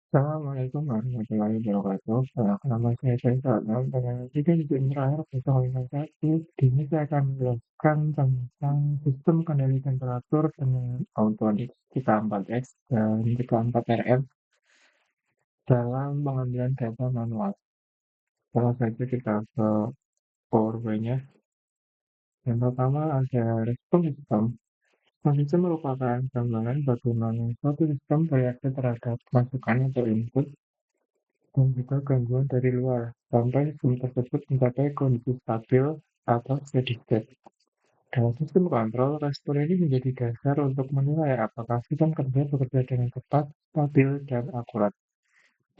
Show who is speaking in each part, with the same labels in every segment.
Speaker 1: Assalamualaikum warahmatullahi wabarakatuh. Nama saya Faisal. Dengan tiga izin terakhir satu, di sini saya akan menjelaskan tentang sistem kendali temperatur dengan Autodesk kita 4X dan kita 4RM dalam pengambilan data manual. Kalau saja kita ke PowerPoint-nya. Yang pertama ada respon sistem. Respon sistem merupakan gambaran bagaimana suatu sistem bereaksi terhadap masukan atau input dan juga gangguan dari luar, sampai sistem tersebut mencapai kondisi stabil atau steady state. Dalam sistem kontrol, respon ini menjadi dasar untuk menilai apakah sistem kerja bekerja dengan cepat, stabil, dan akurat.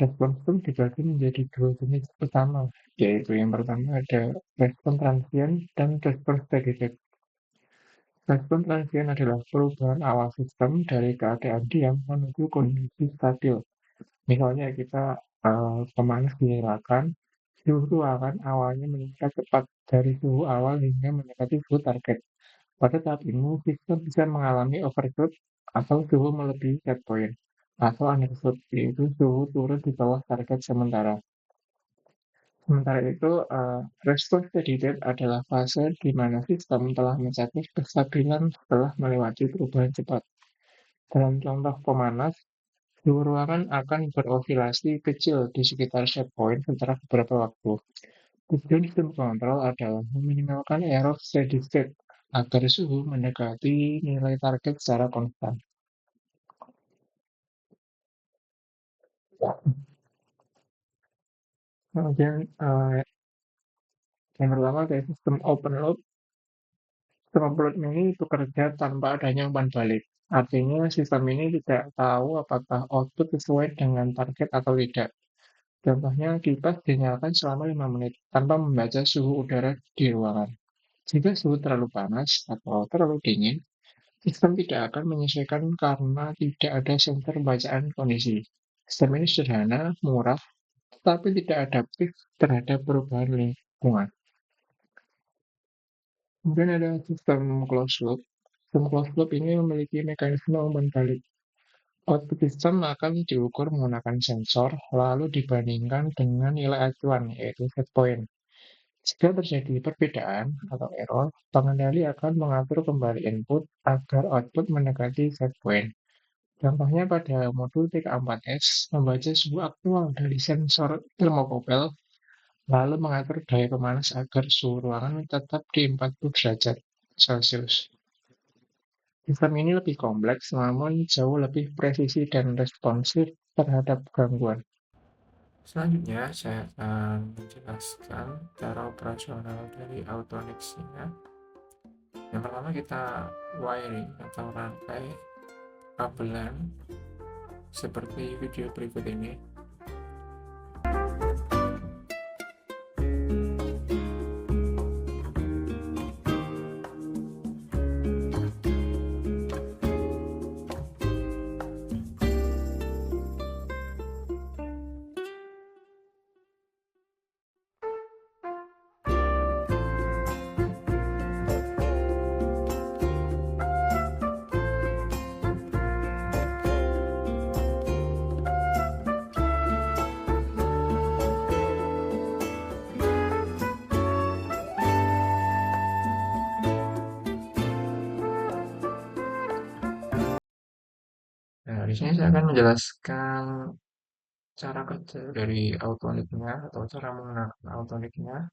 Speaker 1: Respon sistem dibagi menjadi dua jenis utama, yaitu yang pertama ada respon transient dan respon steady state. Respon transient adalah perubahan awal sistem dari keadaan diam menuju kondisi stabil. Misalnya kita pemanas dinyalakan, suhu ruangan awalnya meningkat cepat dari suhu awal hingga mendekati suhu target. Pada tahap ini, sistem bisa mengalami overshoot atau suhu melebihi set point, atau undershoot, yaitu suhu turun di bawah target sementara. Sementara itu, respon steady state adalah fase di mana sistem telah mencapai kestabilan setelah melewati perubahan cepat. Dalam contoh pemanas, suhu ruangan akan berosilasi kecil di sekitar set point setelah beberapa waktu. Tujuan sistem kontrol adalah meminimalkan error steady state agar suhu mendekati nilai target secara konstan. Kemudian yang pertama adalah sistem open loop. Sistem open loop ini bekerja tanpa adanya umpan balik. Artinya sistem ini tidak tahu apakah output sesuai dengan target atau tidak. Contohnya kipas dinyalakan selama 5 menit tanpa membaca suhu udara di ruangan. Jika suhu terlalu panas atau terlalu dingin, sistem tidak akan menyesuaikan karena tidak ada sensor bacaan kondisi. Sistem ini sederhana, murah, tetapi tidak adaptif terhadap perubahan lingkungan. Kemudian ada sistem closed loop. Sistem closed loop ini memiliki mekanisme umpan balik. Output sistem akan diukur menggunakan sensor, lalu dibandingkan dengan nilai acuan, yaitu set point. Jika terjadi perbedaan atau error, pengendali akan mengatur kembali input agar output mendekati set point. Contohnya pada modul TK4S, membaca suhu aktual dari sensor termokopel, lalu mengatur daya pemanas agar suhu ruangan tetap di 40 derajat Celcius. Sistem ini lebih kompleks, namun jauh lebih presisi dan responsif terhadap gangguan. Selanjutnya, saya akan menjelaskan cara operasional dari Autonix-nya. Yang pertama kita wiring atau rangkai kabelan seperti video berikut ini. Nah, di sini saya akan menjelaskan cara kerja dari Autonic-nya atau cara menggunakan Autonic-nya.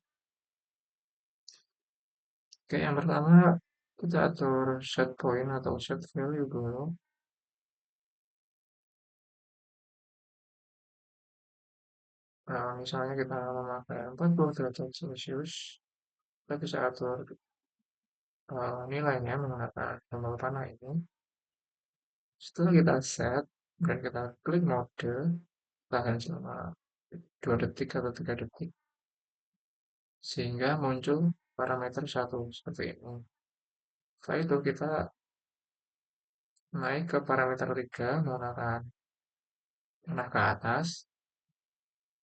Speaker 1: Oke, yang pertama kita atur set point atau set value dulu. Nah, misalnya kita memakai 40 derajat Celcius, kita bisa atur nilainya menggunakan tombol panah ini. Setelah kita set dan kita klik mode, tahan selama 2 detik atau 3 detik, sehingga muncul parameter 1 seperti ini. Setelah itu kita naik ke parameter 3 menggunakan panah ke atas.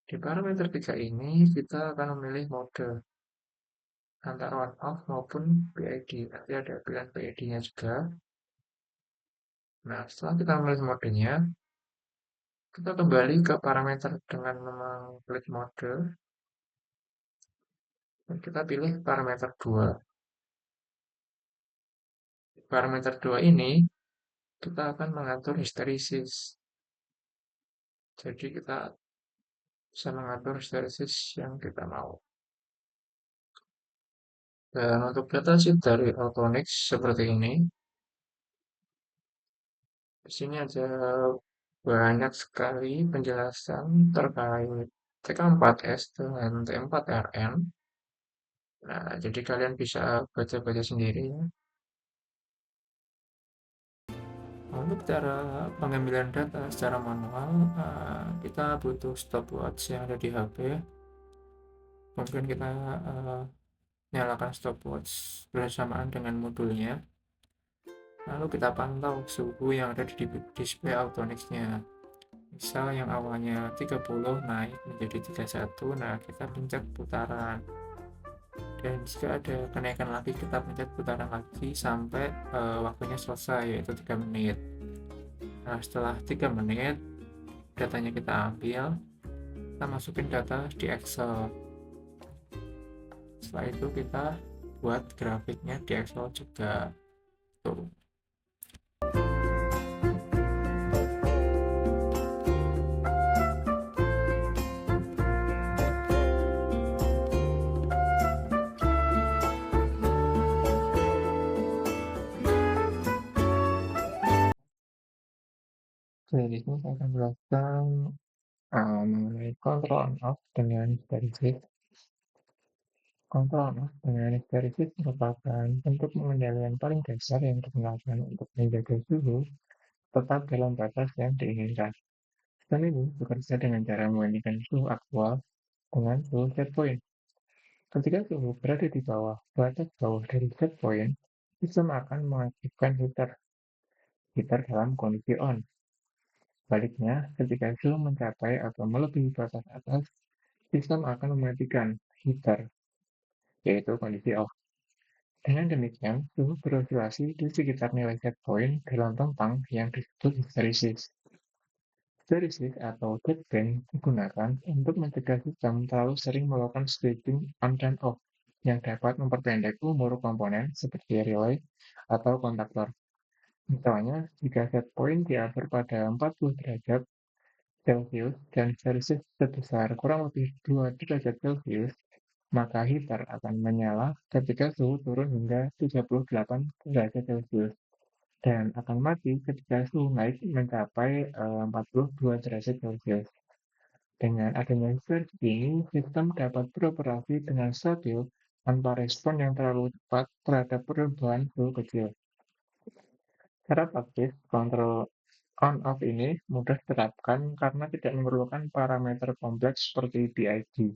Speaker 1: Di parameter 3 ini kita akan memilih mode antara on off maupun PID. Nanti ada pilihan PID-nya juga. Nah, setelah kita memilih modenya, Kita kembali ke parameter dengan mengklik mode, dan kita pilih parameter 2. Parameter 2 ini kita akan mengatur histerisis. Jadi kita bisa mengatur histerisis yang kita mau. Dan untuk datasheet dari Autonix seperti ini, di sini ada banyak sekali penjelasan terkait TK4S dengan T4RN. Nah, jadi kalian bisa baca-baca sendiri ya. Untuk cara pengambilan data secara manual, kita butuh stopwatch yang ada di HP. Kemudian kita nyalakan stopwatch bersamaan dengan modulnya. Lalu kita pantau suhu yang ada di display Autonix-nya. Misal yang awalnya 30 naik menjadi 31, nah kita pencet putaran. Dan jika ada kenaikan lagi, kita pencet putaran lagi sampai waktunya selesai, yaitu 3 menit. Nah, setelah 3 menit, datanya kita ambil, kita masukin data di Excel. Setelah itu kita buat grafiknya di Excel juga. Tuh. Oke, di sini saya akan jelaskan mengenai control on off dengan hysteresis. Control on off dengan hysteresis merupakan bentuk pengendalian paling dasar yang digunakan untuk menjaga suhu tetap dalam batas yang diinginkan. Sistem ini bekerja dengan cara membandingkan suhu aktual dengan suhu set point. Ketika suhu berada di bawah batas bawah dari set point, sistem akan mengaktifkan heater dalam kondisi on. Sebaliknya, ketika suhu mencapai atau melebihi batas atas, sistem akan mematikan heater, yaitu kondisi off. Dengan demikian, suhu berosilasi di sekitar nilai set point dalam rentang yang disebut histeresis. Histeresis atau deadband digunakan untuk mencegah sistem terlalu sering melakukan switching on dan off yang dapat memperpendek umur komponen seperti relay atau kontaktor. Misalnya, jika set point diatur pada 40 derajat Celcius dan histeresis sebesar kurang lebih 2 derajat Celcius, maka heater akan menyala ketika suhu turun hingga 38 derajat Celcius dan akan mati ketika suhu naik mencapai 42 derajat Celcius. Dengan adanya histeresis ini, sistem dapat beroperasi dengan stabil tanpa respon yang terlalu cepat terhadap perubahan suhu kecil. Cara praktis, kontrol on-off ini mudah diterapkan karena tidak memerlukan parameter kompleks seperti PID.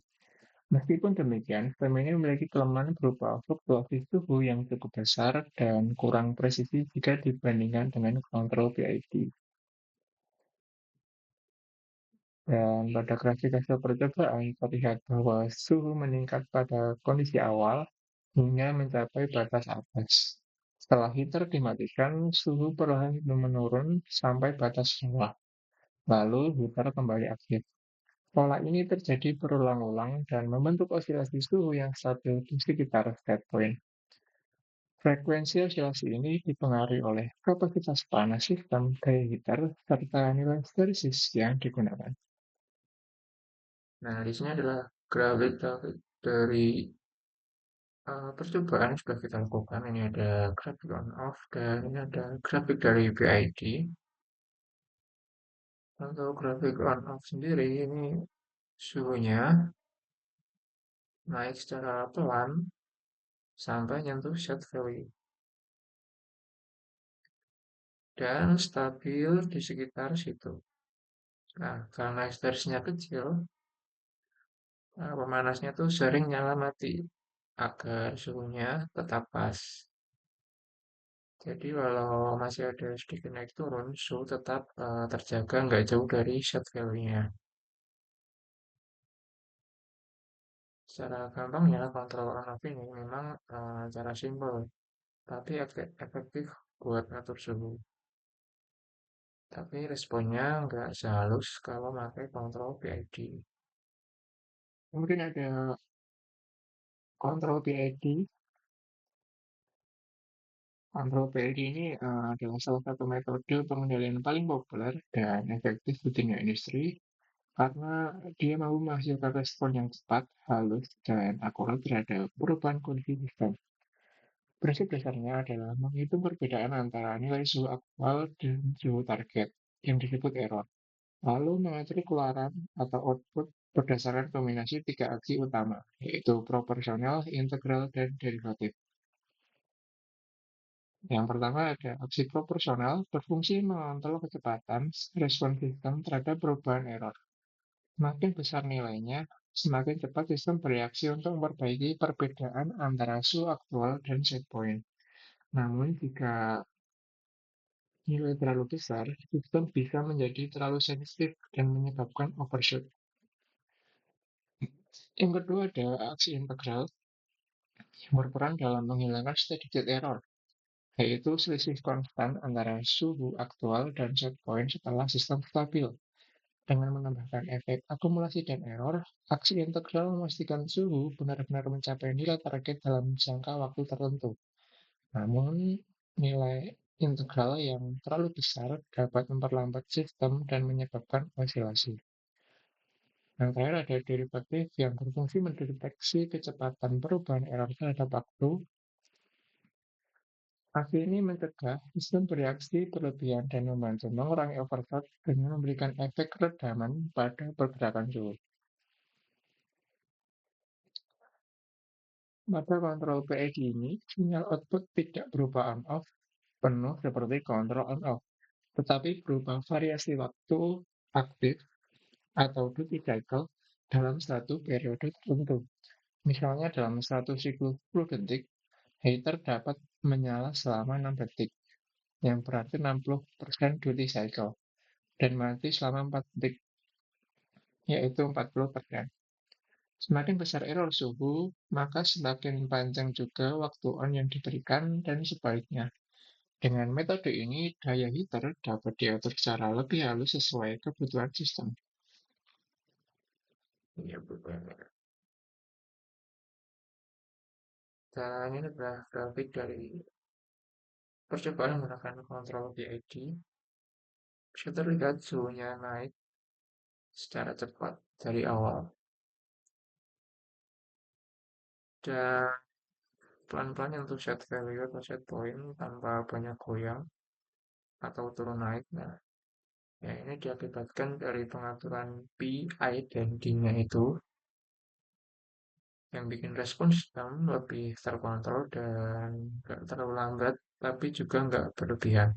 Speaker 1: Meskipun demikian, sistem ini memiliki kelemahan berupa fluktuasi suhu yang cukup besar dan kurang presisi jika dibandingkan dengan kontrol PID. Dan pada grafik hasil percobaan, terlihat bahwa suhu meningkat pada kondisi awal hingga mencapai batas atas. Setelah heater dimatikan, suhu perlahan menurun sampai batas bawah. Lalu heater kembali aktif. Pola ini terjadi berulang-ulang dan membentuk osilasi suhu yang stabil di sekitar set point. Frekuensi osilasi ini dipengaruhi oleh kapasitas panas sistem, gaya heater, serta nilai histeresis yang digunakan. Nah, di sini adalah grafik dari percobaan yang sudah kita lakukan. Ini ada grafik on off dan ini ada grafik dari PID. Untuk grafik on off sendiri ini suhunya naik secara pelan sampai nyentuh set value dan stabil di sekitar situ. Nah, karena histerisnya kecil, pemanasnya tuh sering nyala mati agar suhunya tetap pas. Jadi kalau masih ada sedikit naik turun, suhu tetap terjaga nggak jauh dari set value-nya. Secara gampang ya, kontrol on off ini memang cara simpel, tapi efektif buat ngatur suhu. tapi responnya nggak sehalus kalau pakai kontrol PID. Kemudian ada kontrol PID. Kontrol PID ini adalah salah satu metode pengendalian paling populer dan efektif di dunia industri karena dia mampu menghasilkan respon yang cepat, halus, dan akurat terhadap perubahan kondisi sistem. Prinsip dasarnya adalah menghitung perbedaan antara nilai suhu aktual dan suhu target yang disebut error, lalu mengatur keluaran atau output berdasarkan kombinasi tiga aksi utama, yaitu proporsional, integral, dan derivatif. Yang pertama ada aksi proporsional, berfungsi mengontrol kecepatan respon sistem terhadap perubahan error. Semakin besar nilainya, semakin cepat sistem bereaksi untuk memperbaiki perbedaan antara suhu aktual dan set point. Namun, jika nilai terlalu besar, sistem bisa menjadi terlalu sensitif dan menyebabkan overshoot. Yang kedua ada aksi integral yang berperan dalam menghilangkan steady state error, yaitu selisih konstan antara suhu aktual dan set point setelah sistem stabil. Dengan menambahkan efek akumulasi dan error, aksi integral memastikan suhu benar-benar mencapai nilai target dalam jangka waktu tertentu. Namun, nilai integral yang terlalu besar dapat memperlambat sistem dan menyebabkan osilasi. Yang terakhir ada derivatif yang berfungsi mendeteksi kecepatan perubahan error terhadap waktu. Aksi ini mencegah sistem bereaksi berlebihan dan membantu mengurangi overshoot dengan memberikan efek redaman pada pergerakan suhu. Pada kontrol PID ini, sinyal output tidak berupa on-off penuh seperti kontrol on-off, tetapi berupa variasi waktu aktif atau duty cycle dalam satu periode tertentu. Misalnya dalam satu siklus 10 detik, heater dapat menyala selama 6 detik, yang berarti 60% duty cycle, dan mati selama 4 detik, yaitu 40%. Semakin besar error suhu, maka semakin panjang juga waktu on yang diberikan dan sebaliknya. Dengan metode ini, daya heater dapat diatur secara lebih halus sesuai kebutuhan sistem. Ya, benar. Dan ini adalah grafik dari percobaan menggunakan kontrol PID. Bisa terlihat suhunya naik secara cepat dari awal dan pelan-pelan untuk set value atau set point tanpa banyak goyang atau turun naik. Nah, ya ini diakibatkan dari pengaturan P, I, dan D-nya itu yang bikin respon sistem lebih terkontrol dan nggak terlalu lambat, tapi juga nggak berlebihan.